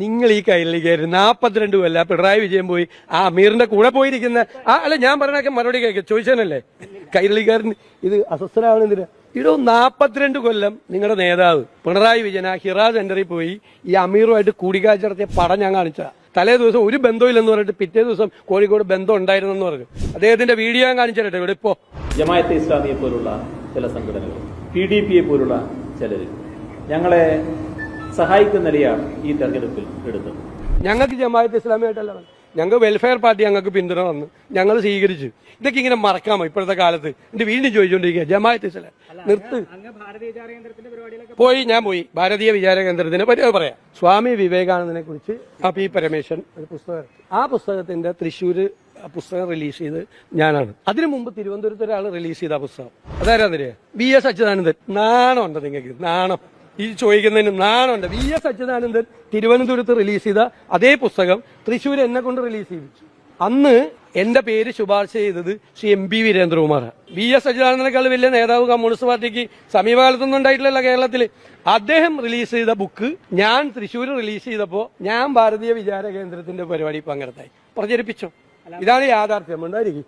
നിങ്ങൾ ഈ കൈരളിക്ക് 42 കൊല്ലം പിണറായി വിജയൻ പോയി ആ അമീറിന്റെ കൂടെ പോയിരിക്കുന്ന അല്ല ഞാൻ പറഞ്ഞൊക്കെ മറുപടി കേൾക്കുക ചോദിച്ചതല്ലേ കൈരളിക്കാരൻ ഇത് അസ്വസ്ഥനാവണെന്തിനാ? 42 കൊല്ലം നിങ്ങളുടെ നേതാവ് പിണറായി വിജയൻ ആ ഹിറ സെന്ററിൽ പോയി ഈ അമീറുമായിട്ട് കൂടിക്കാഴ്ച നടത്തിയ പടം ഞാൻ കാണിച്ച തലേ ദിവസം ഒരു ബന്ധമില്ലെന്ന് പറഞ്ഞിട്ട് പിറ്റേ ദിവസം കോഴിക്കോട് ബന്ധം ഉണ്ടായിരുന്നെന്ന് പറഞ്ഞു. അദ്ദേഹത്തിന്റെ വീഡിയോ ഞാൻ കാണിച്ചു തരട്ടെ. ഇവിടെ ഇപ്പോ ജമാഅത്തെ ഇസ്ലാമിയെ പോലുള്ള ചില സംഘടനകൾ, PDPയെ പോലുള്ള ചിലർ ഞങ്ങളെ സഹായിക്കുന്ന നിലയാണ് ഈ തെരഞ്ഞെടുപ്പിൽ എടുത്തത്. ഞങ്ങൾക്ക് ജമാഅത്തെ ഇസ്ലാമിയായിട്ടല്ല, ഞങ്ങൾക്ക് വെൽഫെയർ പാർട്ടി ഞങ്ങൾക്ക് പിന്തുണ വന്ന് ഞങ്ങൾ സ്വീകരിച്ചു. ഇതൊക്കെ ഇങ്ങനെ മറക്കാമോ ഇപ്പോഴത്തെ കാലത്ത്? എന്റെ വീണ്ടും ചോദിച്ചുകൊണ്ടിരിക്കുക ജമാഅത്തെ ഇസ്ലാം നിർത്ത്. ഞാൻ പോയി ഭാരതീയ വിചാര കേന്ദ്രത്തിനെ പറ്റി പറയാം. സ്വാമി വിവേകാനന്ദനെ കുറിച്ച് പി പരമേശ്വരൻ ഒരു പുസ്തകം, ആ പുസ്തകത്തിന്റെ തൃശ്ശൂര് പുസ്തകം റിലീസ് ചെയ്ത് ഞാനാണ്. അതിനു മുമ്പ് തിരുവനന്തപുരത്ത് ഒരാൾ റിലീസ് ചെയ്ത ആ പുസ്തകം അതാരാന്നറിയാം? VS അച്യുതാനന്ദൻ. നാണമുണ്ട് നിങ്ങൾക്ക്? നാണം ഈ ചോദിക്കുന്നതിന് നാണമുണ്ട്? VS അച്യുതാനന്ദൻ തിരുവനന്തപുരത്ത് റിലീസ് ചെയ്ത അതേ പുസ്തകം തൃശ്ശൂർ എന്നെ കൊണ്ട് റിലീസ് ചെയ്യിച്ചു. അന്ന് എന്റെ പേര് ശുപാർശ ചെയ്തത് ശ്രീ MP വീരേന്ദ്രകുമാറാണ്. VS അച്യുതാനന്ദനേക്കാൾ വലിയ നേതാവ് കമ്മ്യൂണിസ്റ്റ് പാർട്ടിക്ക് സമീപകാലത്തൊന്നും ഉണ്ടായിട്ടില്ലല്ലോ കേരളത്തിൽ. അദ്ദേഹം റിലീസ് ചെയ്ത ബുക്ക് ഞാൻ തൃശ്ശൂർ റിലീസ് ചെയ്തപ്പോ ഞാൻ ഭാരതീയ വിചാര കേന്ദ്രത്തിന്റെ പരിപാടി പങ്കെടുത്തായി പ്രചരിപ്പിച്ചു. ഇതാണ് യാഥാർത്ഥ്യം. ഉണ്ടായിരിക്കും.